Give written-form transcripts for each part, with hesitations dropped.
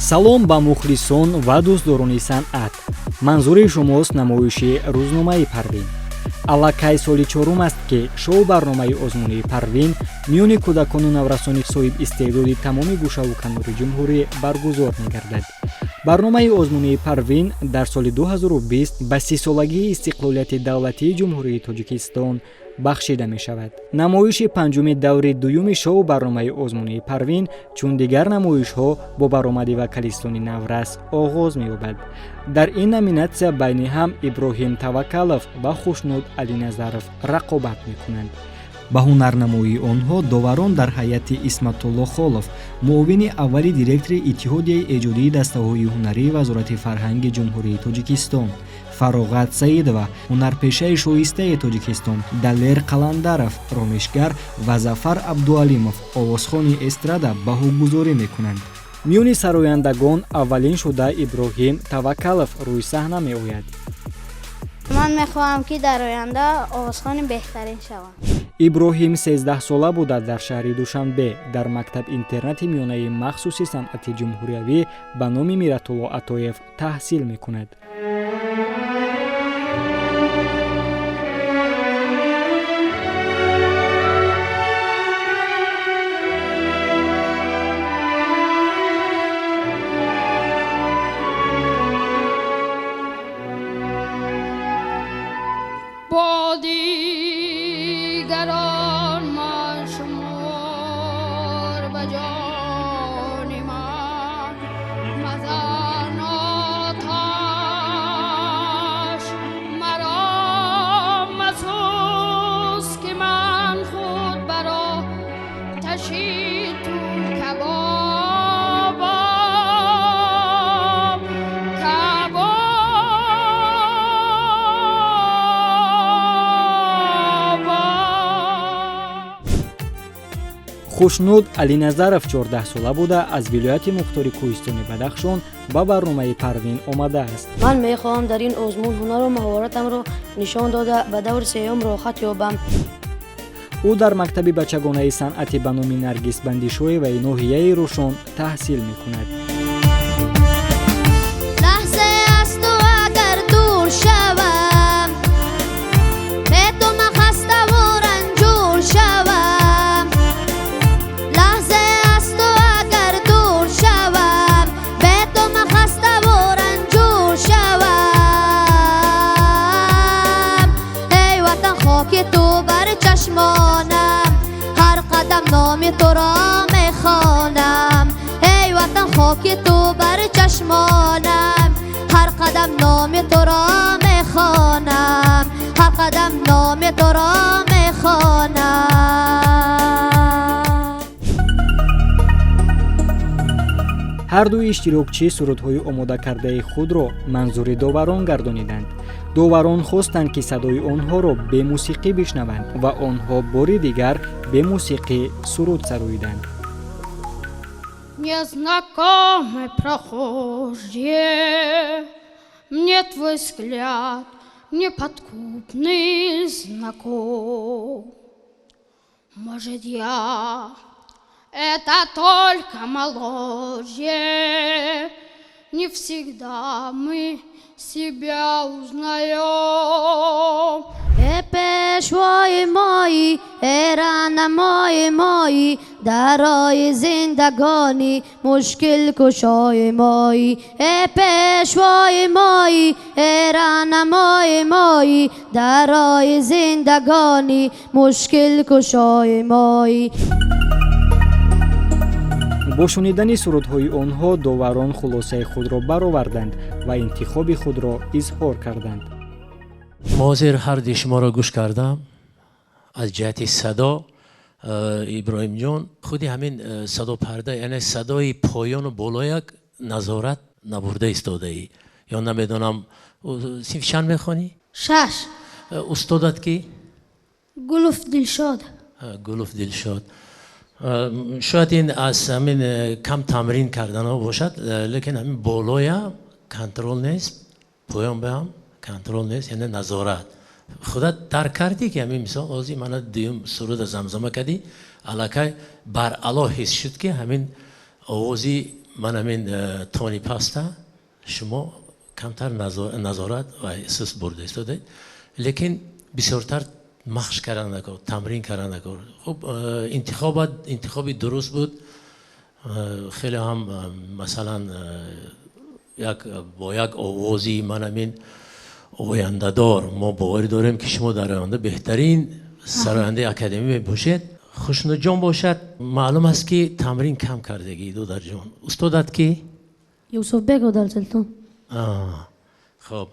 салом ба мухлисон ва дӯстдорони санъат. манзури шумост намоиши рӯзномаи Парвин. аллакай соли чорум аст ки шоу барномаи озмунии Парвин миёни кӯдакону наврасони соҳиб истеъдоди тамоми гӯшаву канори ҷумҳурӣ баргузор мегардад. барномаи озмунии Парвин дар соли 2020 ба 30-солагии истиқлолияти давлатии ҷумҳурии Тоҷикистон бахшида мешавад. намоиши панҷуми даври дуюми шоу барномаи озмунии Парвин чун дигар намоишҳо бо баромади вокалистони наврас оғоз меёбад. дар ин номинатсия байни ҳам Иброҳим Таваккалов ва Хушнуд Алиназаров рақобат мекунанд. ба ҳунарнамоии онҳо доварон дар ҳайати Исматулло Холов, муовини аввали директори Иттиҳодияи эҷодии дастаҳои ҳунарии Вазорати фарҳанги Ҷумҳурии Тоҷикистон, Фароғат Саидова, ҳунарпешаи шоистаи Тоҷикистон, Далер Қаландаров, ромишгар ва Зафар Абдуалимов овозхони эстрада баҳогузорӣ мекунанд. миёни сарояндагон аввалин шуда Иброҳим Таваккалов рӯи саҳна меояд. ман мехоҳам ки дар оянда овозхони беҳтарин шавам. иброҳим 13 сола буда дар шаҳри Душанбе дар мактаб-интернати миёнаи махсуси санъати ҷумҳуриявӣ ба номи Миратулло Атоев таҳсил мекунад. دیگران من شمار به جان من مزن آتش مرا مسوز که من خود برا تشید تو хушнуд Алиназаров 14 сола буда аз вилояти Мухтори Кӯҳистони Бадахшон ба барномаи Парвин омадааст. ман мехоҳам дар ин озмун ҳунару маҳоратамро нишон дода ба даври сеюм роҳат ёбам. ӯ дар мактаби бачагонаи санъати ба номи Наргис Бандишоеваи ноҳияи Рӯшон таҳсил мекунад. هر قدم نام تو را میخوانم ای وطن خاک تو بر چشمانم هر قدم نام تو را میخوانم هر قدم نام تو را میخوانم. ҳар дуи иштирокчӣ сурудҳои омодакардаи худро манзури доварон гардониданд. доварон хостанд ки садои онҳоро бе мусиқӣ бишнаванд ва онҳо бори дигар бе мусиқӣ суруд сароиданд. Незнакомый прохожий, мне твой взгляд неподкупный знаком. Может, я это только моложе, не всегда мы себя узнаем. پشوای مایی رهنمای مایی درای زندگانی مشکل کشای مایی پشوای مایی رهنمای مایی درای زندگانی مشکل کشای مایی. бо шунидани сурудҳои онҳо доварон хулосаи худро бароварданд ва интихоби худро изҳор карданд. ҳозир ҳарди шуморо гӯш кардам. аз ҷиҳати садо иброҳимҷон худи ҳамин садопарда, яъне садои поёну болояк назорат набурда истодаӣ. ё намедонам синфи чанд мехонӣ? 6. устодат ки? Гулов Дилшод. гулов Дилшод. шояд ин аз ҳамин кам тамрин карданҳо бошад, лекин ҳамин болоя контрол нест, поён ба ҳам контрол нест, яъне назорат. худат дарк кардӣ ки ҳамин мисол ҳозир мана дуюм суруда замзама кардӣ, аллакай баръало ҳис шуд ки ҳамин овози من همین تونی پاستا شما کمتر نظارت و احساس برده استاده لیکن بسیارتر مخش کردن نکرد تمرین کردن نکرد خب انتخابی درست بود خیلی هم مثلا با یک آوازی من همین آینده دار ما باور داریم که شما در آینده بهترین سراینده اکادمی باشید خوشنود جان باشد معلوم است که تمرین کم کردگی دودر جان استادت کی؟ یوسف بگو در سلطان خب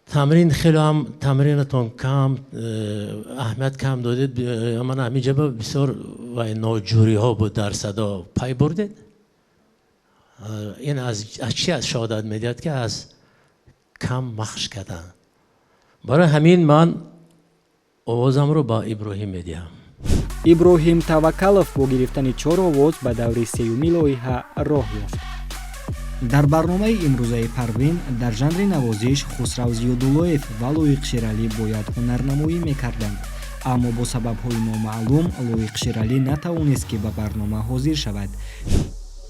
تمرین خیلی هم تمرینتون کم اهمیت کم دادید من همینجا بسیار و ناجوری ها بود در صدا پای بردید این از چی از شهادت میدید که از کم مخش کردن برای همین من آوازم رو با ابراهیم میدیم иброҳим таваккалов бо гирифтани 4 овоз ба даври сеюми лоиҳа роҳ ёфт. дар барномаи имрӯзаи парвин дар жанри навозиш хусрав зиёдуллоев ва лоиқ шералӣ бояд ҳунарнамоӣ мекарданд, аммо бо сабабҳои номаълум лоиқ шералӣ натавонист ки ба барнома ҳозир шавад.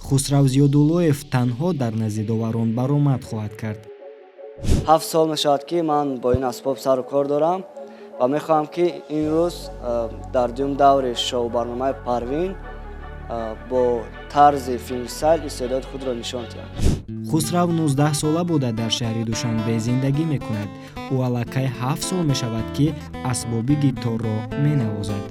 хусрав зиёдуллоев танҳо дар назди доварон баромад хоҳад кард. 7 сол мешавад ки ман бо ин асбоб сару кор дорам ва мехоҳам ки ин рӯз дар дуюм даври шоу барномаи парвин бо тарзи фингерстайл истеъдоди худро нишон диҳам. хусрав 19 сола буда дар шаҳри душанбе зиндагӣ мекунад. ӯ аллакай 7 сол мешавад ки асбоби гиторро менавозад.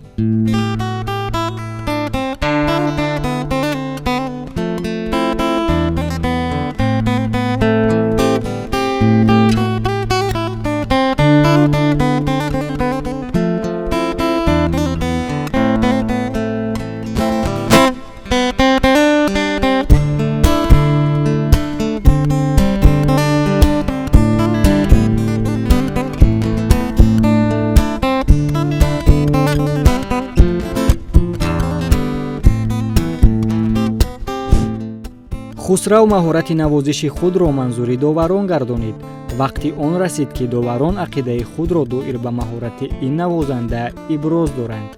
хусрав маҳорати навозиши худро манзури доварон гардонид. вақти он расид ки доварон ақидаи худро доир ба маҳорати ин навозанда иброз доранд.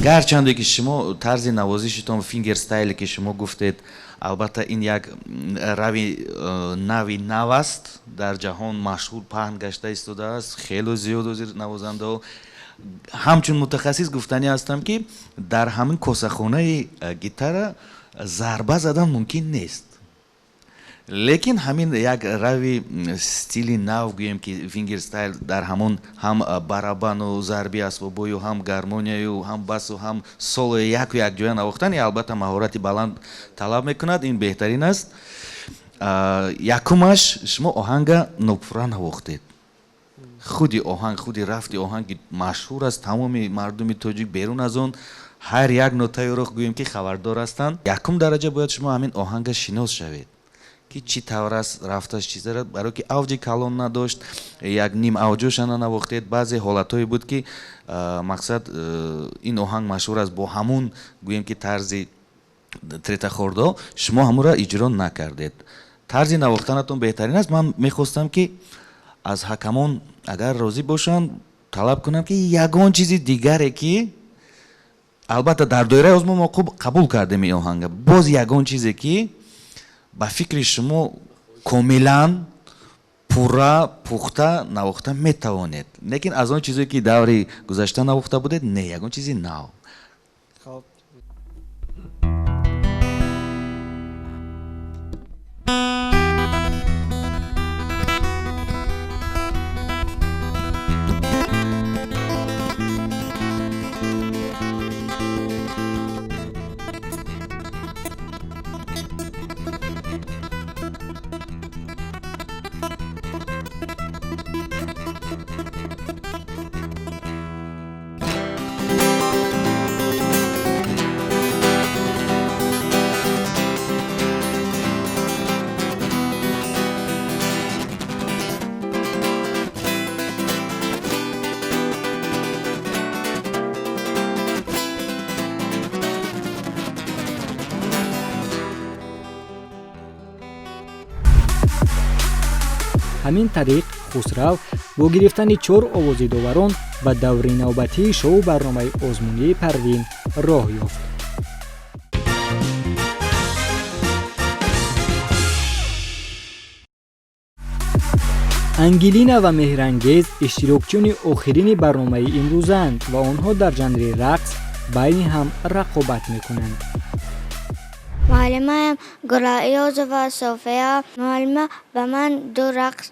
гарчанде ки шумо тарзи навозишитон фингерстайле ки шумо гуфтед албатта ин як нави нав аст дар ҷаҳон машҳур паҳн гашта истодааст хело зиёд навозандаҳо ҳамчун мутахассис гуфтанӣ ҳастам ки дар ҳамин косахонаи гитара зарба задан мумкин нест лекин ҳамин як рави стили нав гӯем ки фингерстайл дар ҳамон ҳам барабану зарби асбобою ҳам гармонияю ҳам басу ҳам соло яку якҷоя навохтани албатта маҳорати баланд талаб мекунад ин беҳтарин аст. Якумаш шумо оҳанга нопура навохтед худи оҳанг худи рафти оҳанги машҳур аст тамоми мардуми тоҷик берун аз он ҳар як нотаеро гӯем ки хабардор ҳастанд. Якум дараҷа бояд шумо ҳамин оҳанга шинос шавед ки чӣ тавр аст рафташ чӣ зарад барои ки авҷи калон надошт як ним авҷошана навохтед баъзе ҳолатҳое буд ки мақсад ин оҳанг машҳур аст бо ҳамун гӯем ки тарзи третахордо шумо ҳамонро иҷро накардед. тарзи навохтанатон беҳтарин аст. Ман мехостам ки аз ҳакамон агар розӣ бошанд талаб кунам ки ягон чизи дигаре ки албатта дар доираи озмун мо қабул кардем ин оҳанга боз ягон чизе ки ба фикри шумо комилан пурра пухта навохта метавонед лекин аз он чизое ки даври гузашта навохта будед не ягон чизи нав. ҳамин тариқ хусрав бо гирифтани 4 овози доварон ба даври навбатии шоу барномаи озмунии парвин роҳ ёфт. ангелина ва меҳрангез иштирокчиёни охирини барномаи имрӯзанд ва онҳо дар ҷанри рақс байни ҳам рақобат мекунанд. معلمم گلایوزова صوفیا معلمه به من 2 رقص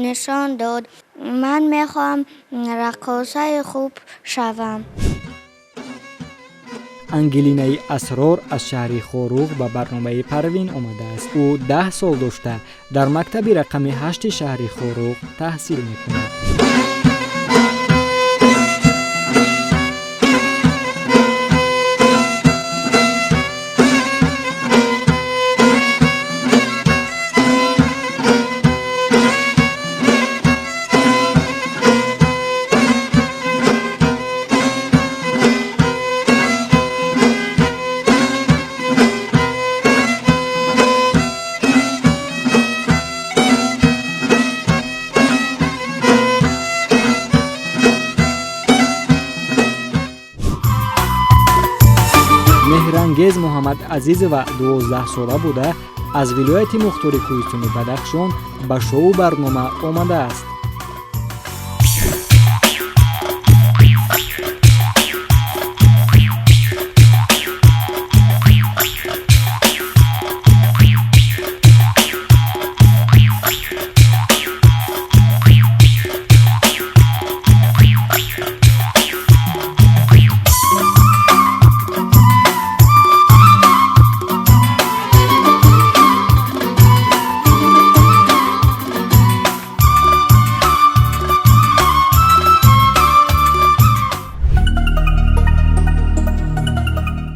نشان داد. من میخوام رقاصه خوب شوم. ангелинаи асрор аз шаҳри хорух ба барномаи парвин омадааст. ӯ 10 сол дошта дар мактаби рақами 8 шаҳри хорух таҳсил мекунад. меҳрангез муҳаммадазизова 12 сола буда аз вилояти мухтори кӯҳистони бадахшон ба шоу барнома омадааст.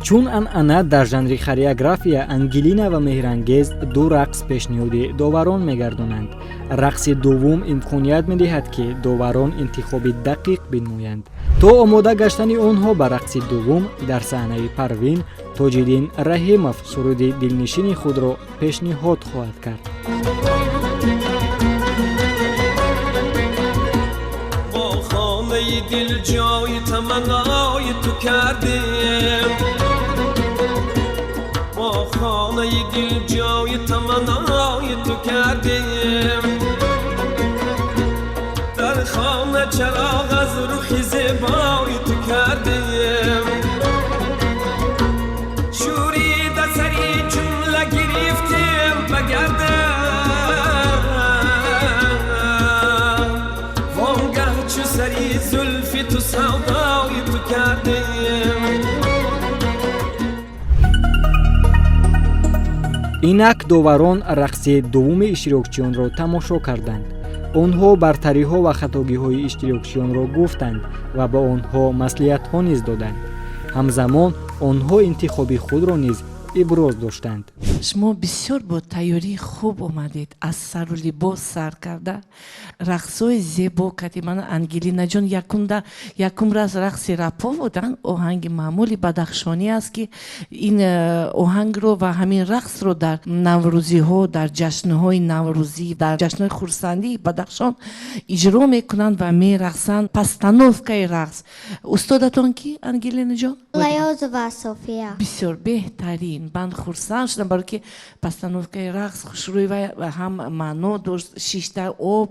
чун анъана дар жанри хореография ангелина ва меҳрангез 2 рақс пешниҳоди доварон мегардонанд. рақси дуввум имконият медиҳад ки доварон интихоби дақиқ бинамоянд. то омода гаштани онҳо ба рақси дуввум дар саҳнаи парвин тоҷиддин раҳимов суруди дилнишини худро пешниҳод хоҳад кард. دل جای تمنای تو کردیم ما خانه دل جای تمنای تو کردیم در خانه چراغ از روحی زیبای تو کردیم شوری دسری جمله گرفتیم بگردیم چو سری زلفی تو سودای تو کردیم. инак доварон рақси дуввуми иштирокчиёнро тамошо карданд. онҳо бартариҳо ва хатогиҳои иштирокчиёнро гуфтанд ва ба онҳо маслиҳатҳо низ доданд. ҳамзамон онҳо интихоби худро низ иброз доштанд. шумо бисёр бо тайёрӣ хуб омадед, аз сару либос сар карда рақсҳои зебо кардед. мана ангелина ҷон якум раз рақси рапо будан оҳанги маъмули бадахшонӣ аст ки ин оҳангро ва ҳамин рақсро дар наврӯзиҳо, дар ҷашнҳои наврӯзӣ, дар ҷашнҳои хурсандии бадахшон иҷро мекунанд ва мерақсанд. постановкаи рақс устодатон ки ангелина ҷон? گلایوزова صوفیا. бисёр беҳтарин. ман хурсанд шудам барои ки постановкаи рақс хушрӯй ва ҳам маъно дошт. шишта об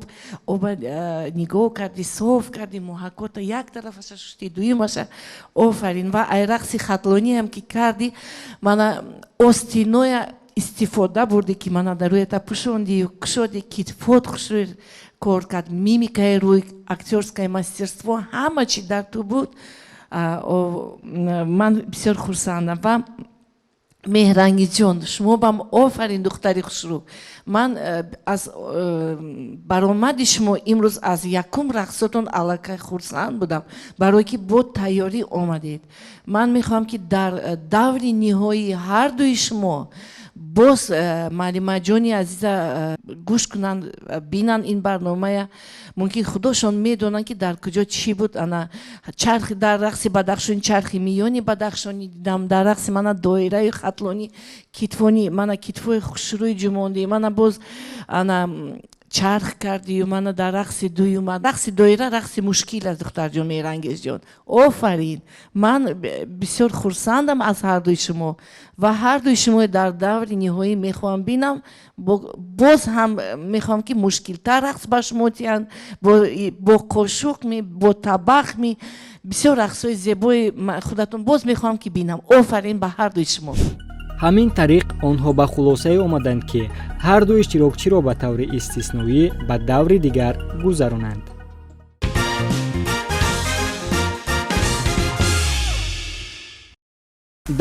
нигоҳ карди, соф карди, муҳаккота як тарафаша шушти, дуюмаша офарин. ва ай рақси хатлониам ки карди, мана остиноя истифода бурди ки мана дарӯята пӯшонди, кушоди китфот хушрӯй кор кард, мимикаи рӯй, актёрское мастерство, ҳама чи дар ту буд. ман бисёр хурсандам. ва меҳрангиҷон, шумо бам офарин духтари хушрӯ. ман аз баромади шумо имрӯз аз якум рақсотон аллакай хурсанд будам, барое ки бо тайёрӣ омадед. ман мехоҳам ки дар даври ниҳоӣ ҳардуи шумо боз маълимаҷони азиза гӯш кунанд, бинанд ин барномая. мумкин худошон медонанд ки дар куҷо чӣ буд. ана чархи дар рақси бадахшони чархи миёни бадахшонӣ дидам, дар рақси мана доираи хатлони китфонӣ, мана китфои хушрӯи ҷумондӣ, мана боз ана چرخ کردی و منو در رقص دویم رقص دایره رقص مشکل است دختر جان مهرنگیز جان آفرین من بسیار خرسندم از هر دوی شما و هر دوی شما در دور نهایی میخوام بینم باز هم میخوام که مشکل تر رقص با شما تیان با قاشق می با طبق می بسیار رقصای زیبای خودتون باز میخوام که بینم آفرین به هر دوی شما ҳамин тариқ онҳо ба хулосае омаданд ки ҳар ду иштирокчиро ба таври истисноӣ ба даври дигар гузаронанд.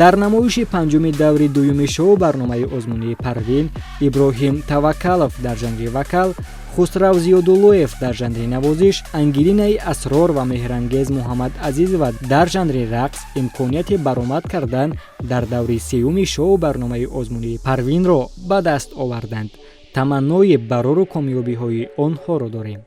дар намоиши панҷуми даври дуюми шоу барномаи озмунии Парвин, Иброҳим Таваккалов дар жанри вокал, Хусрав Зиёдуллоев дар жанри навозиш, Ангелинаи Асрор ва Меҳрангез Муҳаммадазизова дар жанри рақс имконияти баромад кардан дар даври сеюми шоу барномаи озмунии Парвинро ба даст оварданд. Таманнои барору комёбиҳои онҳоро дорем.